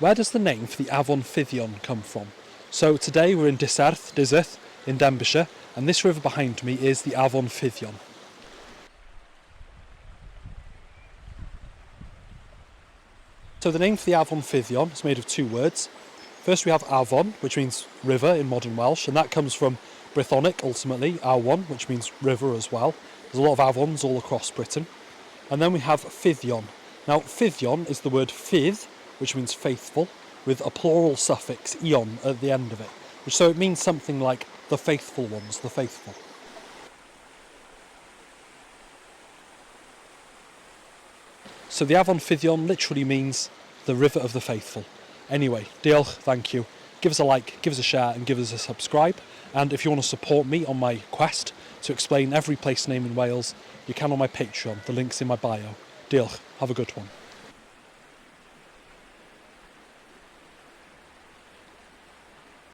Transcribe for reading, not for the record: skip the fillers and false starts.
Where does the name for the Afon Fyddion come from? So today we're in Dyserth in Denbighshire, and this river behind me is the Afon Fyddion. So the name for the Afon Fyddion is made of two words. First we have Afon, which means river in modern Welsh, and that comes from Brythonic ultimately, Awon, which means river as well. There's a lot of Afons all across Britain. And then we have Fyddion. Now Fyddion is the word fydd, which means faithful, with a plural suffix, ion, at the end of it. So it means something like the faithful ones, the faithful. So the Afon Fyddion literally means the river of the faithful. Anyway, diolch, thank you. Give us a like, give us a share and give us a subscribe. And if you want to support me on my quest to explain every place name in Wales, you can on my Patreon. The link's in my bio. Diolch, have a good one.